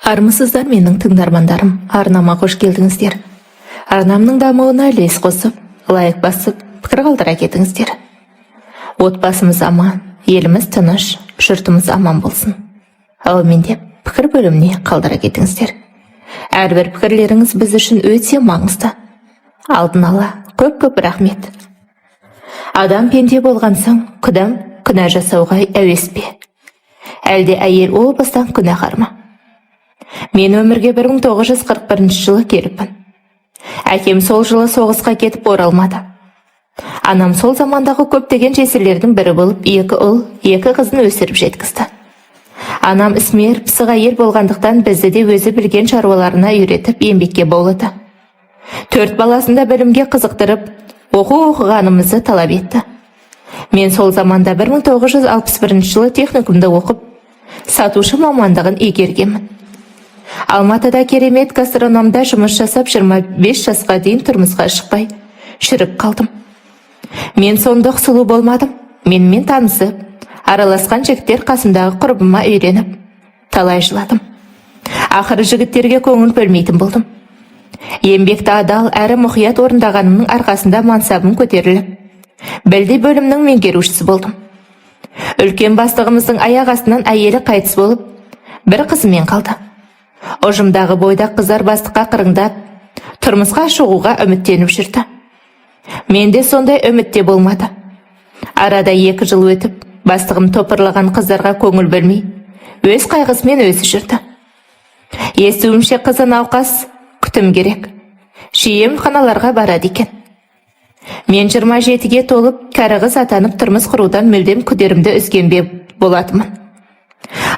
Армысыздар менің тыңдармандарым, арнама қош келдіңіздер. Арнамның дамуына үлес қосып, лайк басып, пікір қалдыра кетіңіздер. Отбасымыз аман, еліміз тыныш, жұртымыз аман болсын. Әумин деп пікір бөліміне қалдыра кетіңіздер. Әрбір пікірлеріңіз біз үшін өте маңызды. Алдын ала көп рахмет. Адам пенде болған соң, күнә жасауға әуес пе? Әлде әйел о бастан күнәһар ма? Мен өмірге 1941 жылы келіппін. Әкем сол жылы соғысқа кетіп оралмады. Анам сол замандағы көптеген жесірлердің бірі болып, 2 ұл, 2 қызын өсіріп жеткізді. Анам ісмер, пысық әйел болғандықтан бізді де өзі білген шаруаларына үйретіп еңбекке баулыды. 4 баласында білімге қызықтырып, оқығанымызды талап етті. Мен сол заманда 1961 жылы техникумда оқып, сатушы мамандығын игергенмін. Алматыда керемет гастрономда жұмыс жасап 25 жасқа дейін тұрмысқа шықпай жүріп қалдым. Мен сондық сұлу болмадым. Менімен танысып, араласқан жігіттер қасымдағы құрбыма үйреніп, талай жыладым. Ақыры жігіттерге көңіл бөлмейтін болдым. Еңбекті адал әрі мұқият орындағанымның арқасында мансабым көтеріліп, білді бөлімнің меңгерушісі болдым. Үлкен бастығымыздың аяқ астынан әйелі қайтыс болып, 1 қызымен қалды. Ұжымдағы бойдақ қыздар бастыққа қырыңдап, тұрмысқа шығуға үміттеніп жүрді. Менде сондай үмітте болмады. Арада 2 жыл өтіп, бастығым топырлаған қыздарға көңіл бөлмей, өз қайғысымен өзі жүрді. Естуімше қызы науқас, күтім керек. Жиі емханаларға барады екен. Мен 27-ге толып, кәрі қыз атанып тұрмыс құрудан мүлдем күдерімді үзгенбе болатымын.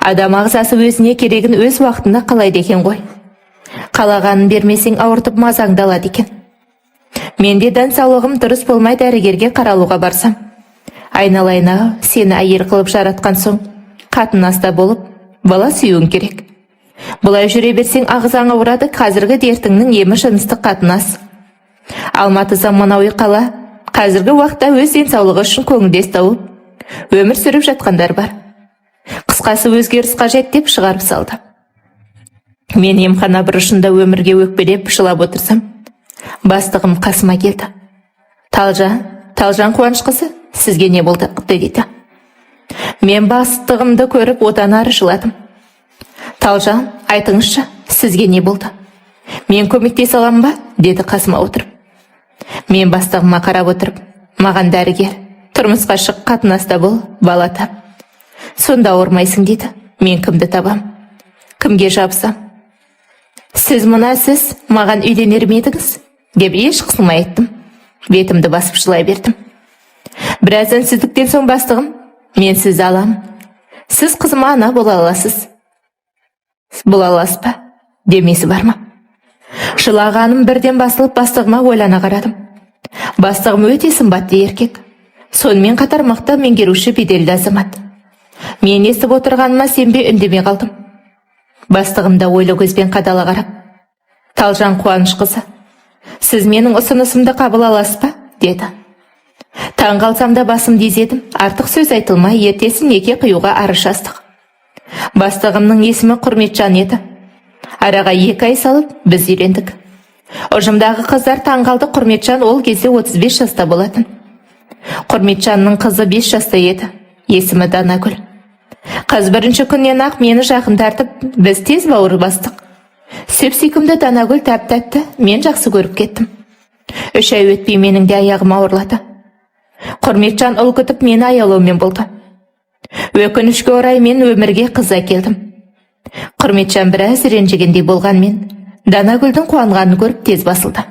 Адам ағзасы өзіне керегін өз уақытында қалайды екен ғой. Қалағанын бермесең ауыртып мазаңды алады екен. Менде денсаулығым дұрыс болмай дәрігерге қаралуға барсам, айналайын, сені әйел қылып жаратқан соң, қатынаста болып, бала сүюің керек. Бұлай жүре берсең ағзаң ауырады, қазіргі дертіңнің емі жыныстық қатынас. Алматы заманауи қала, қазіргі уақытта өз денсаулығы үшін көңілдес тауып, өмір сүріп жатқандар бар. Қысқасы өзгеріс қажет деп шығарып салды. Мен емхана бұрышында өмірге өкпелеп жылап отырсам, бастығым қасыма келді. Талжан Қуанышқызы, сізге не болды дейді. Мен бастығымды көріп одан ары жыладым. Талжан, айтыңызшы, сізге не болды? Мен көмектесе аламын ба? Деді қасыма отырып. Мен бастығыма қарап отырып, маған дәрігер, тұрмысқа шық, қатынаста бол, бала тап. Сонда ауырмайсың дейді. Мен кімді табам? Кімге жабысам? Сіз маған үйленер ме едіңіз? Деп еш қысылмай айттым. Бетімді басып жылай бердім. Біраз үнсіздіктен соң бастығым, мен сізді аламын. Сіз қызыма ана бола аласыз. Бола аласыз ба? Демесі бар ма? Жылағаным бірден басылып, бастығыма ойлана қарадым. Бастығым өте сымбатты еркек. Сонымен қатар мықты меңгеруші беделді азамат. Мен естіп отырғаныма сенбей үндемей қалдым. Бастығым да ойлы көзбен қадала қарап, Талжан Қуанышқызы, сіз менің ұсынысымды қабыл аласыз ба? Деді. Таң қалсам да басымды изедім. Артық сөз айтылмай, ертесін неке қиюға арыз жаздық. Бастығымның есімі Құрметжан еді. Араға 2 ай салып, біз үйлендік. Ұжымдағы қыздар таң қалды. Құрметжан ол кезде 35 жаста болатын. Құрметжанның қызы 5 жаста еді. Есімі Данагүл. Қыз бірінші күннен ақ мені жақын тартып, біз тез бауыр бастық. Сөп-сүйкімді Данагүл тәп-тәтті, мен жақсы көріп кеттім. 3 ай өтпей менің де аяғым ауырлады. Құрметжан ұл күтіп мені аялаумен болды. Өкінішке орай мен өмірге қыз әкелдім. Құрметжан біраз ренжігендей болғанмен, Данагүлдің қуанғанын көріп тез басылды.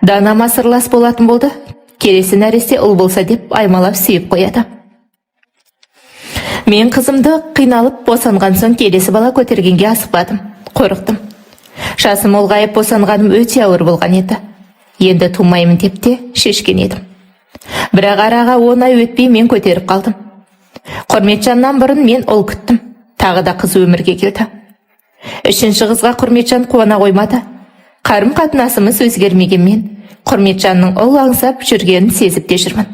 Данама сырлас болатын болды. Келесі нәресте ұл болса деп аймалап сүйіп қояды. Мен қызымды қиналып босанған соң келесі бала көтергенге асықпадым, қорықтым. Жасым ұлғайып босанғаным өте ауыр болған еді. Енді тумаймын деп те шешкен едім. Бірақ араға 10 ай өтпей мен көтеріп қалдым. Құрметжаннан бұрын мен ұл күттім. Тағы да қыз өмірге келді. 3-ші қызға Құрметжан қуана қоймады. Қарым қатынасымыз өзгермегенмен, Құрметжанның ұл аңсап жүргенін сезіп те жүрмін.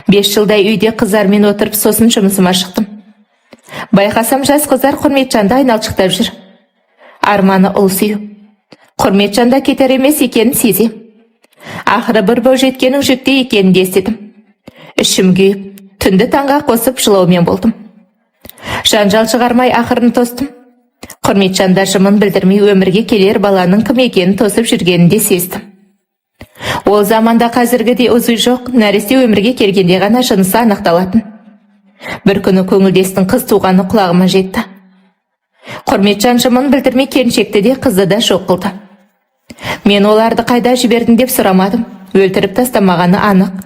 5 жылдай үйде қыздармен отырып, сосын жұмысыма шықтым. Байқасам жас қыздар Құрметжанды айналшықтап жүр. арманы ұл сүю. Құрметжанда кетер емес екенін сезем. Ақыры бір бойжеткеннің жүкте екенін де естідім. Ішім күйіп, түнді таңға қосып жылаумен болдым. Жанжал шығармай ақырын тостым. Құрметжанда жымын білдірмей өмірге келер баланың кім екенін тосып жүргенін де сездім. Ол заманда қазіргідей ұзүй жоқ, нәресте өмірге келгенде ғана жынысы анықталатын. Бір күні көңілдестің қыз туғаны құлағыма жетті. Құрметжан жымын білдірмей келіншекті де қызды да жоқ қылды. Мен оларды қайда жібердің деп сұрамадым, өлтіріп тастамағаны анық.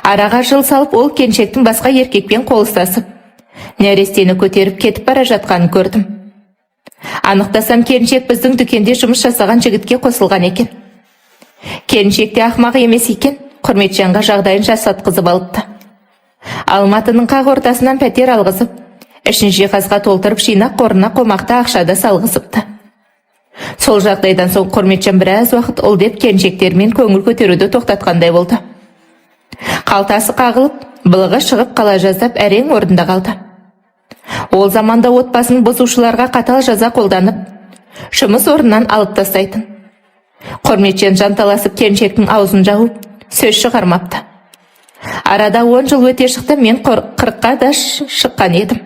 Араға жыл салып ол келіншектің басқа еркекпен қол ұстасып, нәрестені көтеріп кетіп бара жатқанын көрдім. Анықтасам келіншек біздің дүкенде жұмыс жасаған жігітке қосылған екен. Келіншек те ақымақ емес екен, Құрметжанға жағдайын жасатқызып алыпты. Алматының қақ ортасынан пәтер алғызып, ішін жиһазға толтырып жинақ қорына қомақты ақшада салғызыпты. Сол жағдайдан соң Құрметжан біраз уақыт ұл деп келіншектермен көңіл көтеруді тоқтатқандай болды. Қалтасы қағылып, былығы шығып қала жаздап әрең орында қалды. Ол заманда отбасын бұзушыларға қатал жаза қолданып, жұмыс орнынан алып тастайтын. Құрметжан жанталасып келіншектің аузын жауып, сөз шығармапты. Арада 10 жыл өте шықты, мен 40-қа да шыққан едім.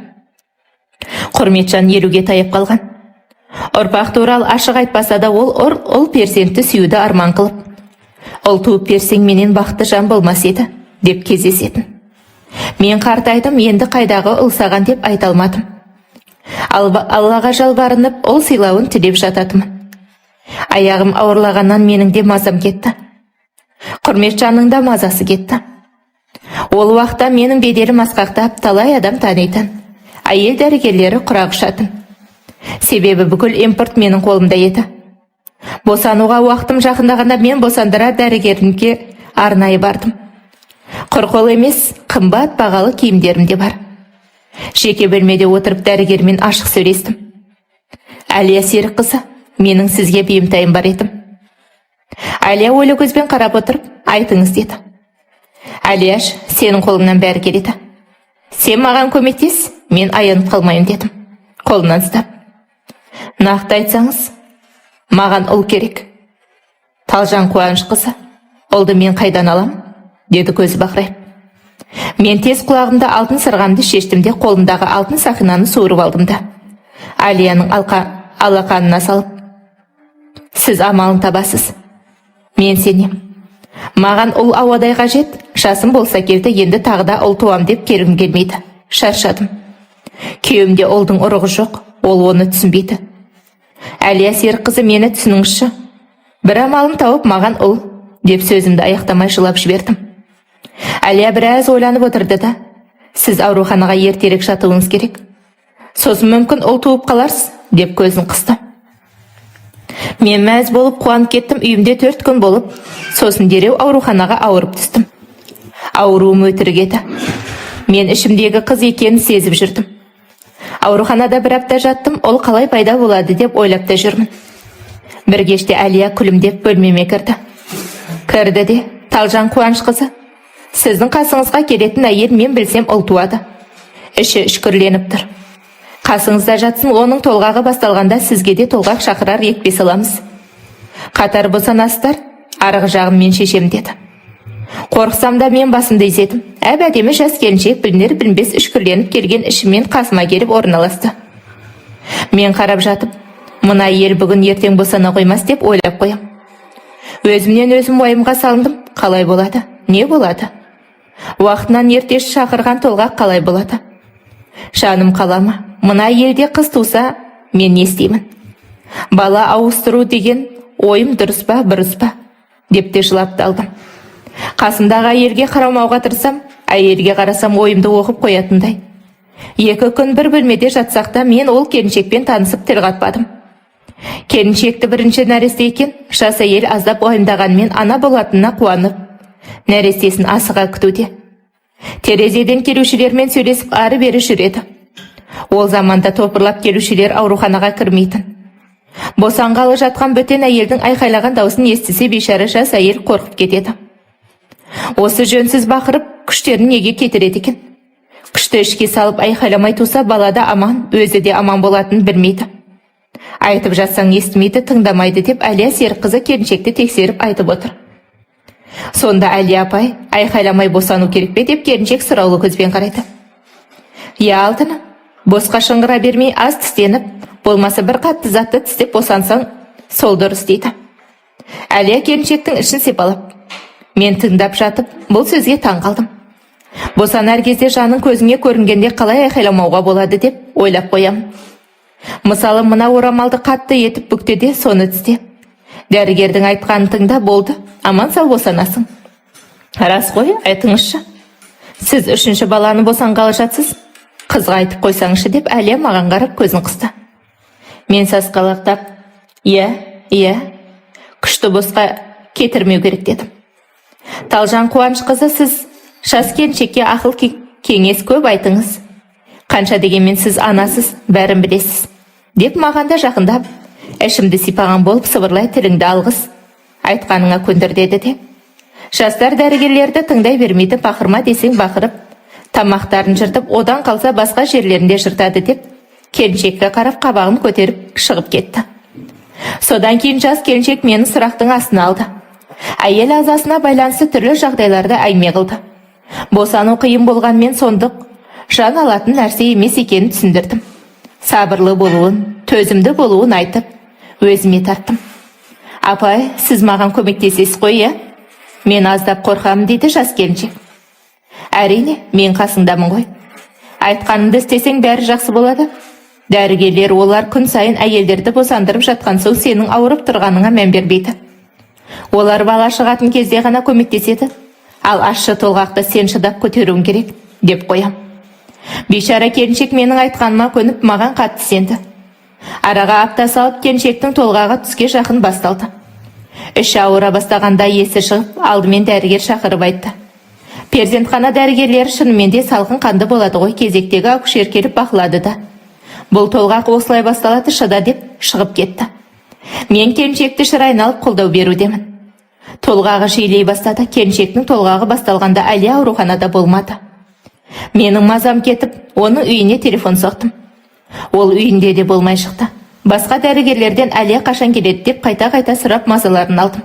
Құрметжан 50-ге таяп қалған. Ұрпақ туралы ашық айтпаса да ол перзентті сүюді арман қылып, ұл туып берсең менен бақытты жан болмас еді деп кездесетін. Мен қартайдым, енді қайдағы ұл саған деп айта алмадым. Аллаға жалбарынып, ұл сыйлауын тілеп жататымын. Аяғым ауырлағаннан менің де мазам кетті. Құрметжанның да мазасы кетті. Ол уақытта менің беделім асқақтап, талай адам танитын. Әйел дәрігерлері құрақ ұшатын. Себебі бүкіл импорт менің қолымда еді. Босануға уақытым жақындағанда мен босандырар дәрігерімге арнайы бардым. Құр қол емес, қымбат бағалы киімдерім де бар. Жеке бөлмеде отырып дәрігермен ашық сөйлестім. Әлия Серікқызы, менің сізге бұйымтайым бар едім. Әлия ойлы көзбен қарап отырып, айтыңыз деді. Әлияш, сенің қолыңнан бәрі келеді. Сен маған көмектес, мен аянып қалмайын дедім. Қолынан ұстап. Нақты айтсаңыз, маған ұл керек. Талжан Қуанышқызы, ұлды мен қайдан алам? Деді көзі бақырайып. Мен тез құлағымда алтын сырғамды шештім де қолымдағы алтын сақинаны суырып алдым да Алияның алақанына салып, сіз амалын табасыз. Мен сенем. Маған ұл ауадай қажет, жасым болса келді, енді тағы да ұл туам деп келгім келмейді. Шаршадым. Күйеуімде ұлдың ұрығы жоқ, ол оны түсінбейді. Әлия Серікқызы, мені түсініңізші. Бір амалын тауып маған ұл деп сөзімді аяқтамай жылап жібердім. Әлия біраз ойланып отырды да, сіз ауруханаға ертерек жатуыңыз керек. Сосын мүмкін ұл туып қаларсыз деп көзін қысты. Мен мәз болып қуанып кеттім. Үйімде 4 күн болып, сосын дереу ауруханаға ауырып түстім. Ауруым өтірік еді. Мен ішімдегі қыз екенін сезіп жүрдім. Ауруханада бір апта жаттым, ол қалай пайда болады деп ойлап та жүрмін. Бір кеште Әлия күлімдеп бөлмеме кірді. Кірді де, Талжан Қуанышқызы, сіздің қасыңызға келетін әйел мен білсем ұл туады. Іші үшкірленіп тұр. Қасыңызда жатсын, оның толғағы басталғанда сізге де толғақ шақырар екпе саламыз. Қатар босанасыздар, арғы жағым мен шешем деді. Қорқсам да мен басымды изедім. Әдемі жас келіншек білінер білінбес үшкірленіп келген ішіммен қасыма келіп орналасты. Мен қарап жатып, мына ел бүгін ертең босана қоймас деп ойлап қоям. Өзімнен өзім уайымға салындым. Қалай болады? Не болады? Уақытынан ерте шақырған толғақ қалай болады? Жаным қалама, мына елде қыз туса, мен не істеймін? Бала ауыстыру деген ойым дұрыс па, бұрыс па? Деп те жылап талдым. Қасымдағы әйелге қарамауға тырысам, әйелге қарасам ойымды оқып қоятындай. 2 күн бір бөлмеде жатсақ та мен ол келіншекпен танысып тіл қатпадым. Келіншекті бірінші нәресте екен, жас әйел аздап уайымдағанмен ана болатынына қуанып, нәрестесін асыға күтуде. Терезеден келушілермен сөйлесіп ары бері жүреді. Ол заманда топырлап келушілер ауруханаға кірмейтін. Босанғалы жатқан бөтен әйелдің айқайлаған даусын естісе, бейшара жас әйел қорқып кетеді. Осы жөнсіз бақырып, күштерін неге кетіреді екен? Күшті ішке салып айқайламай туса, балада аман, өзі де аман болатынын білмейді. Айтып жатсаң естімейді, тыңдамайды деп Әлия Серікқызы келіншекті тексеріп айтып отыр. Сонда Әлия апай, айқайламай босану керек пе деп келіншек сұраулы көзбен қарайды. Я алтыным, босқа шыңғыра бермей аз тістеніп, болмаса бір қатты затты тістеп босансаң, сол дұрыс дейді. Әлия келіншектің ішін сипалап, мен тыңдап жатып, бұл сөзге таң қалдым. Босанар кезде жаның көзіңе көрінгенде қалай айқайламауға болады деп ойлап қоямын. Мысалы, мына орамалды қатты етіп бүкте де соны тісте. Дәрігердің айтқанын тыңда, болды, аман сау босанасың. Рас қой, айтыңызшы. Сіз үшінші баланы босанғалы жатсыз? Қызға айтып қойсаңызшы деп Әлия маған қарап көзін қысты. Мен сасқалақтап, иә, күшті босқа кетірмеу керек дедім. Талжан Қуанышқызы, сіз жас келіншекке ақыл кеңес көп айтыңыз. Қанша дегенмен сіз анасыз, бәрін білесіз. Деп маған да жақындап, ішімді сипаған болып сыбырлай тіліңді алғыз. Айтқаныңа көндір деді де. Жастар дәрігерлерді тыңдай бермейді, бақырма десең бақырып, тамақтарын жыртып, одан қалса басқа жерлерінде жыртады деп, келіншекке қарап қабағын көтеріп шығып кетті. Содан кейін жас келіншек мені сұрақтың астына алды. Әйел азасына байланысты түрлі жағдайларды әңгіме қылды. Босану қиын болғанмен сондық жан алатын нәрсе емес екенін түсіндірдім. Сабырлы болуын, төзімді болуын айтып, өзіме тарттым. Апай, сіз маған көмектесесіз ғой, иә? Мен аздап қорқамын дейді жас келіншек. Әрине, мен қасыңдамын ғой. Айтқанымды істесең бәрі жақсы болады. Дәрігерлер олар күн сайын әйелдерді босандырып жатқан соң сенің ауырып тұрғаныңа мән бермейді. Олар бала шығатын кезде ғана көмектеседі. Ал ащы толғақты сен шыдап көтеруің керек, деп қоям. Бейшара келіншек менің айтқаныма көніп маған қатты сенді. Араға апта салып келіншектің толғағы түске жақын басталды. Іші ауыра бастағанда есі шығып, алдымен дәрігер шақырып айтты. Перзентхана дәрігерлері шынымен де салқын қанды болады ғой, кезектегі акушер келіп бақылады да. Бұл толғақ осылай басталады, шыда деп шығып кетті. Мен келіншекті шырайын алып қолдау берудемін. Толғағы жиілей бастады. Келіншектің толғағы басталғанда Әлия ауруханада болмады. Менің мазам кетіп, оның үйіне телефон соқтым. Ол үйінде де болмай шықты. Басқа дәрігерлерден Әлия қашан келеді деп қайта-қайта сұрап мазаларын алдым.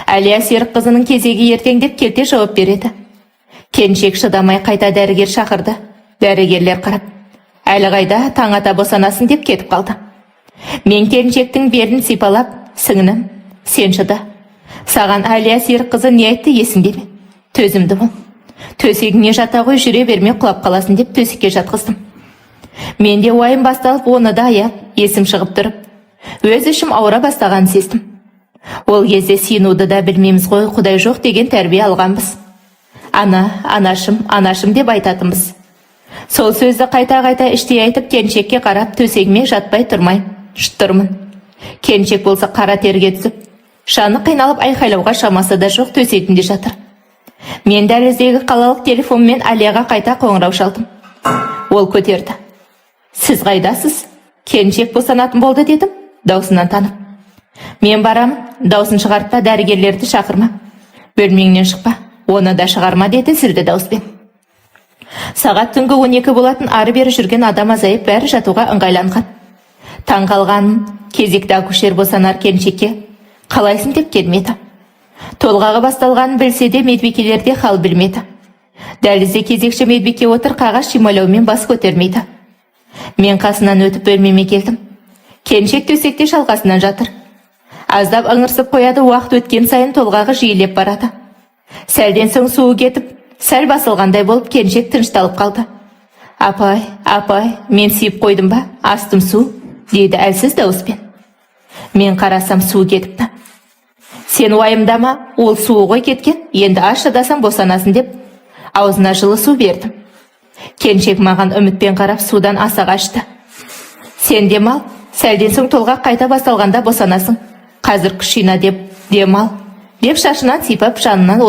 Әлия Серікқызының кезегі ертең деп келте жауап береді. Келіншек шыдамай қайта дәрігер шақырды. Дәрігерлер қарап, әлі қайда, таң ата босанасын деп кетіп қалды. Мен келіншектің белін сипалап, сіңінім, сен шыда. Саған Әлия Серікқызы не айтты есіңде ме? Төзімді бол. Төсегіңе жата ғой, жүре берме құлап қаласын деп төсекке жатқыздым. Менде уайым басталып, оны да аяп, есім шығып тұрып, өз ішім ауыра бастағанын сездім. Ол кезде сиынуды да білмейміз ғой, Құдай жоқ деген тәрбие алғанбыз. Анашым деп айтатынбыз. Сол сөзді қайта-қайта іштей айтып, келіншекке қарап, төсегіме жатпай тұрмын. Келіншек болса қара терге түсіп, жаны қиналып айқайлауға шамасы да жоқ, төсегінде жатыр. Мен дәліздегі қалалық телефонмен Әлияға қайта қоңырау шалдым. Ол көтерді. Сіз қайдасыз? Келіншек босанатын болды дедім, даусынан танып. Мен барамын, даусын шығартпа, дәрігерлерді шақырма. Бөлмеңнен шықпа, оны да шығарма деді зілді дауыспен. Сағат түнгі 12 болатын, ары бері жүрген адам азайып, бәрі жатуға ыңғайланған. Таң қалған кезекті акушер босанар келіншекке қалайсың деп келмеді. Толғағы басталғанын білсе де медбикелерде хал білмеді. Дәлізде кезекші медбике отыр, қағаз шимайлаумен бас көтермейді. Мен қасынан өтіп бөлмеме келдім. Келіншек төсекте шалқасынан жатыр. Аздап ыңырсып қояды, уақыт өткен сайын толғағы жиілеп барады. Сәлден соң суы кетіп, сәл басылғандай болып келіншек тынышталып қалды. Апай, мен сүйіп қойдым ба? Астым су, дейді әлсіз дауыспен. Мен қарасам суы кетіпті. Сен уайымдама, ол суы ғой кеткен, енді аш шыдасаң босанасың деп аузына жылы су бердім. Келіншек маған үмітпен қарап судан аса қашты. Сен демал, сәлден соң толғақ қайта басталғанда босанасың. Қазір күш жина деп демал, деп шашынан сипап жанынан